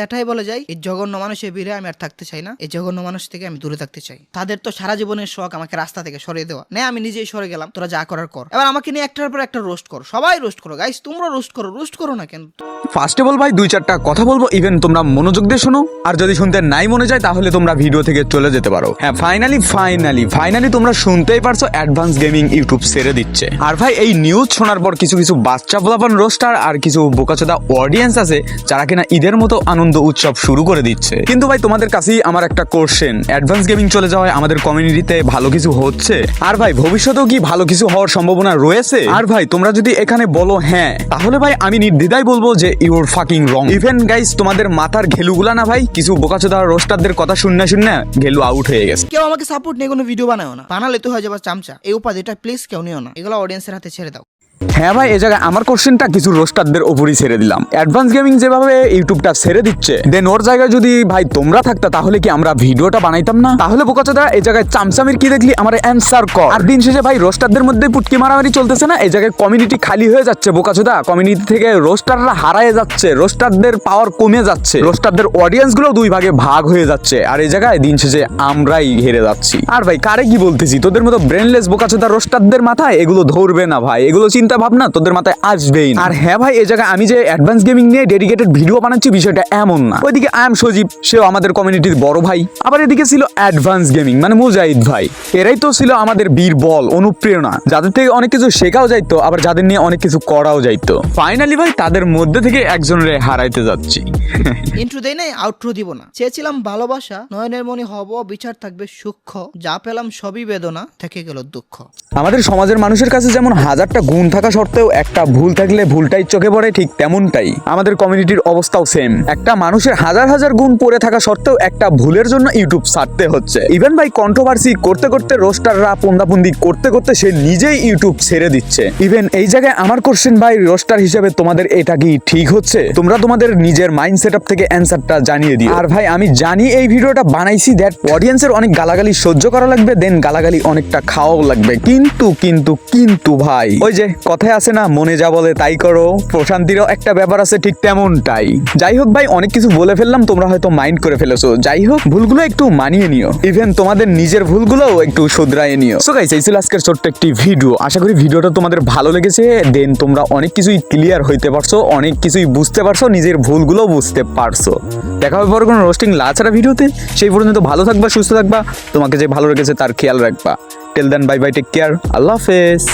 এটাই বলে যাই, এই জঘন্য মানুষের ভিড়ে আমি আর থাকতে চাই না। এই জঘন্য মানুষ থেকে আমি দূরে থাকতে চাই। তাদের তো সারা জীবনের শখ আমাকে রাস্তা থেকে সরিয়ে দেওয়া। না, আমি নিজেই সরে গেলাম, তোরা যা করার কর। এবার আমাকে নিয়ে একটার পর একটা রোস্ট করো, সবাই রোস্ট করো। গাইস তোমরা রোস্ট করো না কেন? ফার্স্ট অফ অল ভাই 2-4টা কথা বলবো, ইভেন তোমরা মনোযোগ দিয়ে শোনো। আর যদি শুনতে নাই মনে যায় তাহলে তোমরা ভিডিও থেকে চলে যেতে পারো। হ্যাঁ, ফাইনালি তোমরা শুনতেই পারছো, অ্যাডভান্স গেমিং ইউটিউব ছেড়ে দিচ্ছে। আর ভাই এই নিউজ শোনার পর কিছু বাচ্চা বলাবান রোস্টার আর কিছু বোকাচোদা অডিয়েন্স আছে যারা কিনা ঈদের মতো আনন্দ উৎসব শুরু করে দিচ্ছে। কিন্তু ভাই তোমাদের কাছেই আমার একটা কোশ্চেন, অ্যাডভান্স গেমিং চলে যাওয়ায় আমাদের কমিউনিটিতে ভালো কিছু হচ্ছে? আর ভাই ভবিষ্যতেও কি ভালো কিছু হওয়ার সম্ভাবনা রয়েছে? আর ভাই তোমরা যদি এখানে বলো হ্যাঁ, তাহলে ভাই আমি নির্দ্বিধায় বলবো যে your fucking wrong. Even guys তোমাদের মাথার ঘেলুগুলা না ভাই কিছু বোকাচোদা রোস্টারদের কথা শুনে ঘেলু আউট হয়ে গেছে। কেউ আমাকে সাপোর্ট নিয়ে কোনো ভিডিও বানাও না, বানালে তো হয়ে যাবে চামচা। এই উপাধিটা প্লিজ কেউ নিও না, এগুলো অডিয়েন্সের হাতে ছেড়ে দাও। হ্যাঁ ভাই, এই জায়গায় আমার কোশ্চেনটা কিছু রোস্টারদের উপরই ছেড়ে দিলাম। অ্যাডভান্স গেমিং যেভাবে ইউটিউবটা ছেড়ে দিচ্ছে, দেন ওর জায়গায় যদি ভাই তোমরা থাকতা তাহলে কি আমরা ভিডিওটা বানাইতাম না? তাহলে বোকাচোদা এই জায়গায় চামচামির কি দেখলি আমার অ্যান্সার কর। আর দিন শেষে ভাই রোস্টারদের মধ্যে পুটকি মারামারি চলতেছে না, এই জায়গায় কমিউনিটি খালি হয়ে যাচ্ছে বোকাচোদা। কমিউনিটি থেকে রোস্টাররা হারায় যাচ্ছে, রোস্টারদের পাওয়ার কমে যাচ্ছে, রোস্টারদের অডিয়েন্স গুলো দুই ভাগে ভাগ হয়ে যাচ্ছে। আর এই জায়গায় দিন শেষে আমরাই হেরে যাচ্ছি। আর ভাই কারে কি বলতেছি, তোদের মতো ব্রেনলেস বোকাচোদা রোস্টারদের মাথায় এগুলো ধরবে না ভাই, এগুলো চিন্তা ভাবনা তোদের মাথায় আসবেই না। আর হ্যাঁ ভাই, এই জায়গায় আমি যে অ্যাডভান্স গেমিং নিয়ে ডেডিকেটেড ভিডিও বানাচ্ছি বিষয়টা এমন না। ওইদিকে আই এম সজীব, সেও আমাদের কমিউনিটির বড় ভাই। আবার এদিকে ছিল অ্যাডভান্স গেমিং মানে মুজাহিদ ভাই, এরাই তো ছিল আমাদের বীর বল, অনুপ্রেরণা, যাদের থেকে অনেক কিছু শেখাও যাইতো, আবার যাদের নিয়ে অনেক কিছু করাও যাইতো। ফাইনালি ভাই তাদের মধ্যে থেকে একজনরে হারাইতে যাচ্ছি। ইন্ট্রো দেই নাই, আউট্রো দিব না। চেয়েছিলাম ভালোবাসা, নয়নের মনি হব, বিচার থাকবে সূক্ষ্ম, যা পেলাম সবই বেদনা, থেকে গেল দুঃখ। আমাদের সমাজের মানুষের কাছে যেমন হাজারটা গুণ থাকা সত্ত্বেও একটা ভুল থাকলে ভুলটাই চোখে পড়ে, ঠিক তেমনটাই আমাদের কমিউনিটির অবস্থাও সেম। একটা মানুষের হাজার গুণ পড়ে থাকা সত্ত্বেও একটা ভুলের জন্য ইউটিউব ছাড়তে হচ্ছে। ইভেন ভাই কন্ট্রোভার্সি করতে করতে, রোস্টাররা পোন্দাপুন্দি করতে করতে সে নিজেই ইউটিউব ছেড়ে দিচ্ছে। ইভেন এই জায়গায় আমার কোশ্চেন ভাই, রোস্টার হিসেবে তোমাদের এটা কি ঠিক হচ্ছে? তোমরা তোমাদের নিজের মাইন্ড সেটআপ থেকে অ্যান্সারটা জানিয়ে দিও। আর ভাই আমি জানি এই ভিডিওটা বানাইছি দ্যাট অডিয়েন্সের অনেক গালাগালি সহ্য করা লাগবে, দেন গালাগালি অনেকটা খাওয়াও লাগবে। কিন্তু ভাই ওই যে কথায় আছে না, মনে যা বলে তাই করো, প্রশান্তিরও একটা ব্যাপার আছে ঠিক তেমনটাই। যাই হোক ভাই, অনেক কিছু বলে ফেললাম, তোমরা হয়তো মাইন্ড করে ফেলেছো। যাই হোক, ভুলগুলো একটু মানিয়ে নিও, ইভেন তোমাদের নিজের ভুলগুলোও একটু শুধরায় নিও। সো গাইস, এই ছিল আজকের ছোট্ট একটি ভিডিও। আশা করি ভিডিওটা তোমাদের ভালো লেগেছে, দেন তোমরা অনেক কিছুই ক্লিয়ার হইতে পারছো, অনেক কিছুই বুঝতে পারছো, নিজের ভুলগুলো বুঝতে পারছো। দেখা হবে পরে কোনো রোস্টিং লাছাড়া ভিডিওতে। সেই পর্যন্ত ভালো থাকবা, সুস্থ থাকবা, তোমাকে যে ভালো লেগেছে তার খেয়াল রাখবা। Till then bye bye, take care, আল্লাহ হাফেজ।